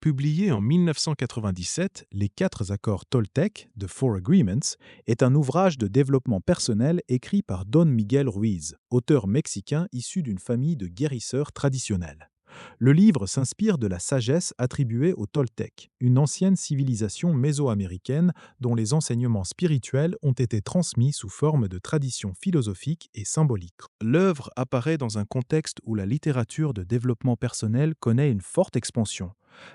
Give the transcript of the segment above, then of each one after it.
Publié en 1997, Les quatre accords Toltec, The Four Agreements, est un ouvrage de développement personnel écrit par Don Miguel Ruiz, auteur mexicain issu d'une famille de guérisseurs traditionnels. Le livre s'inspire de la sagesse attribuée aux Toltecs, une ancienne civilisation mésoaméricaine dont les enseignements spirituels ont été transmis sous forme de traditions philosophiques et symboliques. L'œuvre apparaît dans un contexte où la littérature de développement personnel connaît une forte expansion.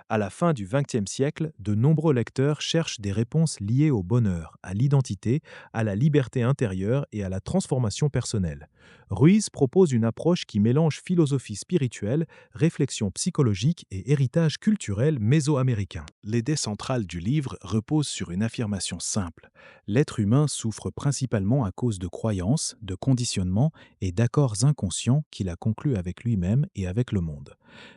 À la fin du XXe siècle, de nombreux lecteurs cherchent des réponses liées au bonheur, à l'identité, à la liberté intérieure et à la transformation personnelle. Ruiz propose une approche qui mélange philosophie spirituelle, réflexion psychologique et héritage culturel mésoaméricain. L'idée centrale du livre repose sur une affirmation simple. L'être humain souffre principalement à cause de croyances, de conditionnements et d'accords inconscients qu'il a conclus avec lui-même et avec le monde.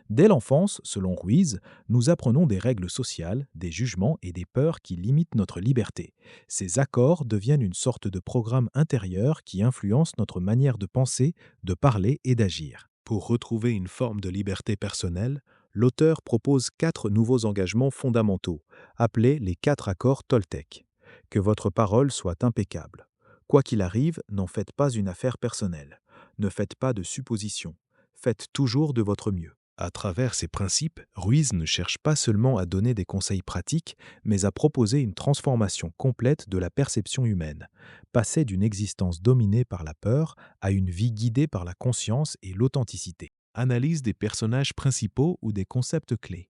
Dès l'enfance, selon Ruiz, nous apprenons des règles sociales, des jugements et des peurs qui limitent notre liberté. Ces accords deviennent une sorte de programme intérieur qui influence notre manière de penser, de parler et d'agir. Pour retrouver une forme de liberté personnelle, l'auteur propose 4 nouveaux engagements fondamentaux, appelés les 4 accords Toltec. Que votre parole soit impeccable. Quoi qu'il arrive, n'en faites pas une affaire personnelle. Ne faites pas de suppositions. Faites toujours de votre mieux. À travers ces principes, Ruiz ne cherche pas seulement à donner des conseils pratiques, mais à proposer une transformation complète de la perception humaine, passer d'une existence dominée par la peur à une vie guidée par la conscience et l'authenticité. Analyse des personnages principaux ou des concepts clés.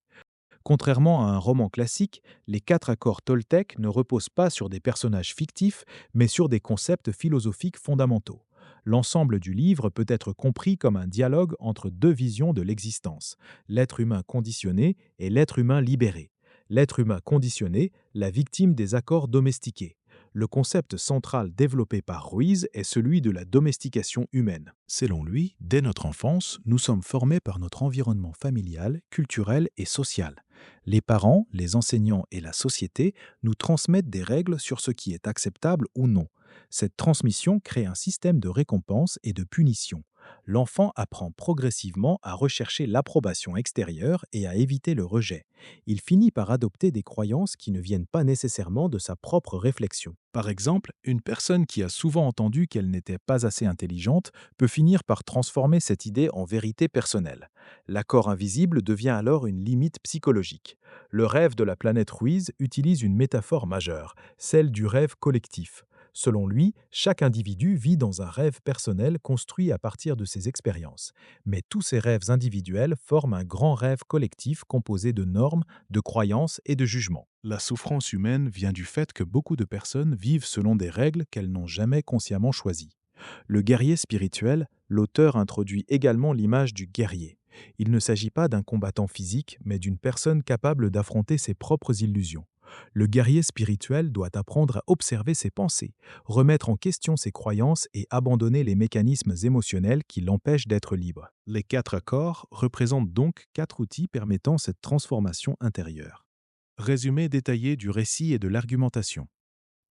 Contrairement à un roman classique, les 4 accords Toltec ne reposent pas sur des personnages fictifs, mais sur des concepts philosophiques fondamentaux. L'ensemble du livre peut être compris comme un dialogue entre deux visions de l'existence, l'être humain conditionné et l'être humain libéré. L'être humain conditionné, la victime des accords domestiqués. Le concept central développé par Ruiz est celui de la domestication humaine. Selon lui, dès notre enfance, nous sommes formés par notre environnement familial, culturel et social. Les parents, les enseignants et la société nous transmettent des règles sur ce qui est acceptable ou non. Cette transmission crée un système de récompense et de punition. L'enfant apprend progressivement à rechercher l'approbation extérieure et à éviter le rejet. Il finit par adopter des croyances qui ne viennent pas nécessairement de sa propre réflexion. Par exemple, une personne qui a souvent entendu qu'elle n'était pas assez intelligente peut finir par transformer cette idée en vérité personnelle. L'accord invisible devient alors une limite psychologique. Le rêve de la planète Ruiz utilise une métaphore majeure, celle du rêve collectif. Selon lui, chaque individu vit dans un rêve personnel construit à partir de ses expériences. Mais tous ces rêves individuels forment un grand rêve collectif composé de normes, de croyances et de jugements. La souffrance humaine vient du fait que beaucoup de personnes vivent selon des règles qu'elles n'ont jamais consciemment choisies. Le guerrier spirituel, l'auteur introduit également l'image du guerrier. Il ne s'agit pas d'un combattant physique, mais d'une personne capable d'affronter ses propres illusions. Le guerrier spirituel doit apprendre à observer ses pensées, remettre en question ses croyances et abandonner les mécanismes émotionnels qui l'empêchent d'être libre. Les 4 accords représentent donc 4 outils permettant cette transformation intérieure. Résumé détaillé du récit et de l'argumentation.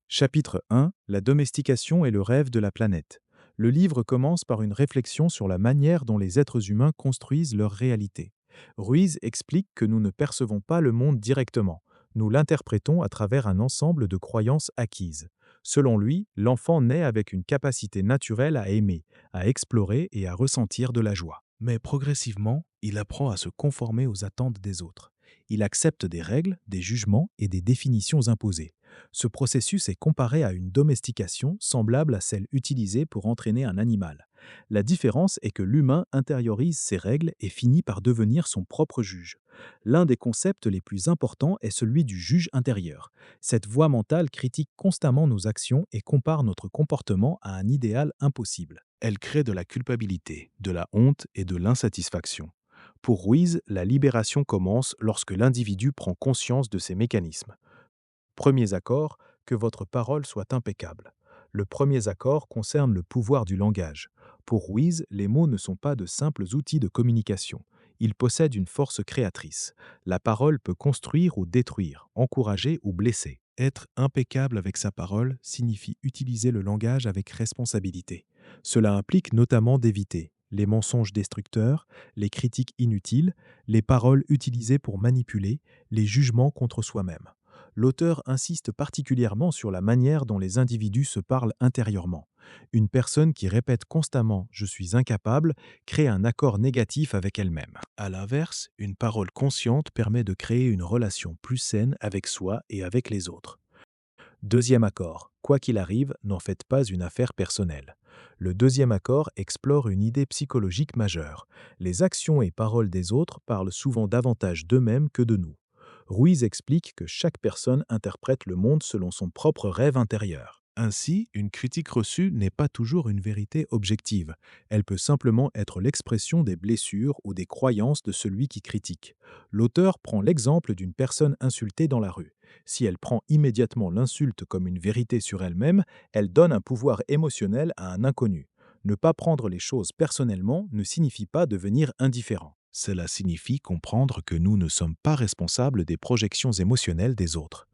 Chapitre 1. La domestication et le rêve de la planète. Le livre commence par une réflexion sur la manière dont les êtres humains construisent leur réalité. Ruiz explique que nous ne percevons pas le monde directement. Nous l'interprétons à travers un ensemble de croyances acquises. Selon lui, l'enfant naît avec une capacité naturelle à aimer, à explorer et à ressentir de la joie. Mais progressivement, il apprend à se conformer aux attentes des autres. Il accepte des règles, des jugements et des définitions imposées. Ce processus est comparé à une domestication semblable à celle utilisée pour entraîner un animal. La différence est que l'humain intériorise ces règles et finit par devenir son propre juge. L'un des concepts les plus importants est celui du juge intérieur. Cette voix mentale critique constamment nos actions et compare notre comportement à un idéal impossible. Elle crée de la culpabilité, de la honte et de l'insatisfaction. Pour Ruiz, la libération commence lorsque l'individu prend conscience de ces mécanismes. Premiers accords, que votre parole soit impeccable. Le premier accord concerne le pouvoir du langage. Pour Ruiz, les mots ne sont pas de simples outils de communication. Ils possèdent une force créatrice. La parole peut construire ou détruire, encourager ou blesser. Être impeccable avec sa parole signifie utiliser le langage avec responsabilité. Cela implique notamment d'éviter les mensonges destructeurs, les critiques inutiles, les paroles utilisées pour manipuler, les jugements contre soi-même. L'auteur insiste particulièrement sur la manière dont les individus se parlent intérieurement. Une personne qui répète constamment « je suis incapable » crée un accord négatif avec elle-même. À l'inverse, une parole consciente permet de créer une relation plus saine avec soi et avec les autres. Deuxième accord, quoi qu'il arrive, n'en faites pas une affaire personnelle. Le deuxième accord explore une idée psychologique majeure. Les actions et paroles des autres parlent souvent davantage d'eux-mêmes que de nous. Ruiz explique que chaque personne interprète le monde selon son propre rêve intérieur. Ainsi, une critique reçue n'est pas toujours une vérité objective. Elle peut simplement être l'expression des blessures ou des croyances de celui qui critique. L'auteur prend l'exemple d'une personne insultée dans la rue. Si elle prend immédiatement l'insulte comme une vérité sur elle-même, elle donne un pouvoir émotionnel à un inconnu. Ne pas prendre les choses personnellement ne signifie pas devenir indifférent. Cela signifie comprendre que nous ne sommes pas responsables des projections émotionnelles des autres.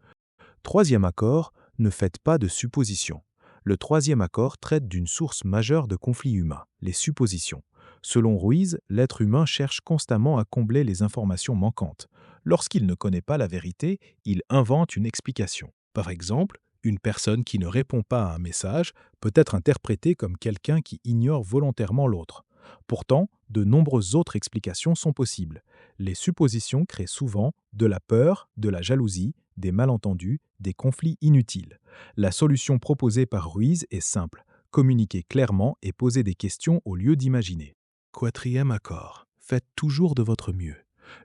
Troisième accord, ne faites pas de suppositions. Le troisième accord traite d'une source majeure de conflits humains, les suppositions. Selon Ruiz, l'être humain cherche constamment à combler les informations manquantes. Lorsqu'il ne connaît pas la vérité, il invente une explication. Par exemple, une personne qui ne répond pas à un message peut être interprétée comme quelqu'un qui ignore volontairement l'autre. Pourtant, de nombreuses autres explications sont possibles. Les suppositions créent souvent de la peur, de la jalousie, des malentendus, des conflits inutiles. La solution proposée par Ruiz est simple: communiquer clairement et poser des questions au lieu d'imaginer. Quatrième accord, faites toujours de votre mieux.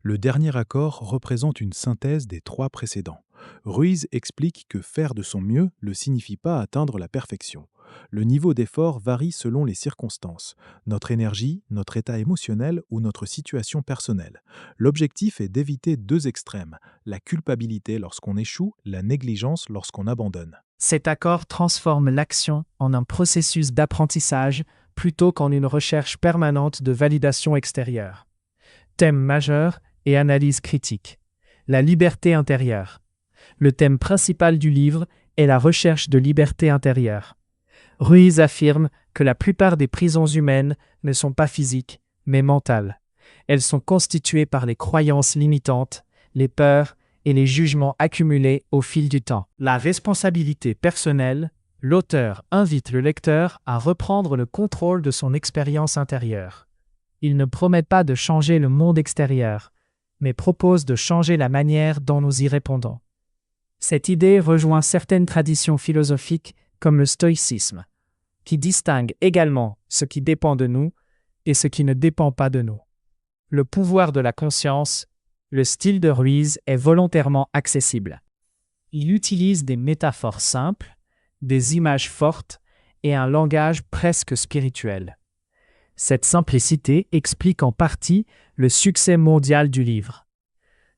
Le dernier accord représente une synthèse des trois précédents. Ruiz explique que faire de son mieux ne signifie pas atteindre la perfection. Le niveau d'effort varie selon les circonstances, notre énergie, notre état émotionnel ou notre situation personnelle. L'objectif est d'éviter deux extrêmes, la culpabilité lorsqu'on échoue, la négligence lorsqu'on abandonne. Cet accord transforme l'action en un processus d'apprentissage plutôt qu'en une recherche permanente de validation extérieure. Thème majeur et analyse critique. La liberté intérieure. Le thème principal du livre est la recherche de liberté intérieure. Ruiz affirme que la plupart des prisons humaines ne sont pas physiques, mais mentales. Elles sont constituées par les croyances limitantes, les peurs et les jugements accumulés au fil du temps. La responsabilité personnelle, l'auteur invite le lecteur à reprendre le contrôle de son expérience intérieure. Il ne promet pas de changer le monde extérieur, mais propose de changer la manière dont nous y répondons. Cette idée rejoint certaines traditions philosophiques comme le stoïcisme, qui distingue également ce qui dépend de nous et ce qui ne dépend pas de nous. Le pouvoir de la conscience, le style de Ruiz est volontairement accessible. Il utilise des métaphores simples, des images fortes et un langage presque spirituel. Cette simplicité explique en partie le succès mondial du livre.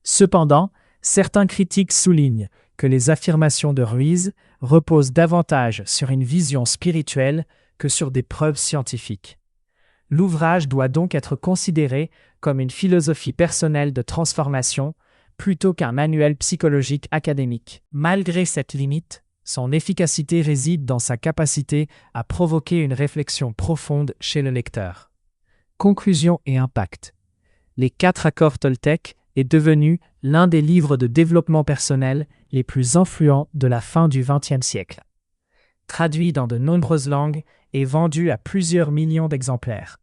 Cependant, certains critiques soulignent que les affirmations de Ruiz reposent davantage sur une vision spirituelle que sur des preuves scientifiques. L'ouvrage doit donc être considéré comme une philosophie personnelle de transformation plutôt qu'un manuel psychologique académique. Malgré cette limite, son efficacité réside dans sa capacité à provoquer une réflexion profonde chez le lecteur. Conclusion et impact. Les 4 accords Toltec est devenu l'un des livres de développement personnel les plus influents de la fin du XXe siècle. Traduit dans de nombreuses langues et vendu à plusieurs millions d'exemplaires.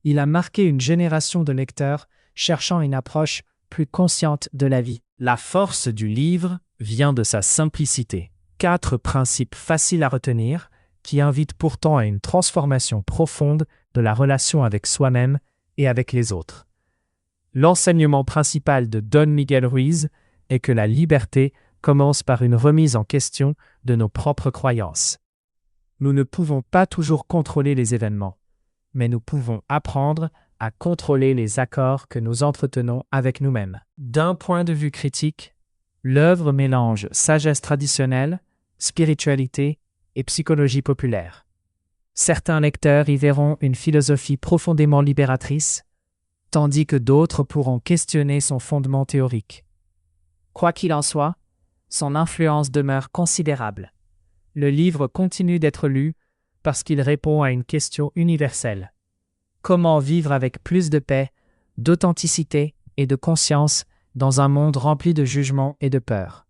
Il a marqué une génération de lecteurs cherchant une approche plus consciente de la vie. La force du livre vient de sa simplicité. 4 principes faciles à retenir qui invitent pourtant à une transformation profonde de la relation avec soi-même et avec les autres. L'enseignement principal de Don Miguel Ruiz est que la liberté commence par une remise en question de nos propres croyances. Nous ne pouvons pas toujours contrôler les événements, mais nous pouvons apprendre à contrôler les accords que nous entretenons avec nous-mêmes. D'un point de vue critique, l'œuvre mélange sagesse traditionnelle, spiritualité et psychologie populaire. Certains lecteurs y verront une philosophie profondément libératrice, tandis que d'autres pourront questionner son fondement théorique. Quoi qu'il en soit, son influence demeure considérable. Le livre continue d'être lu parce qu'il répond à une question universelle. Comment vivre avec plus de paix, d'authenticité et de conscience dans un monde rempli de jugement et de peur.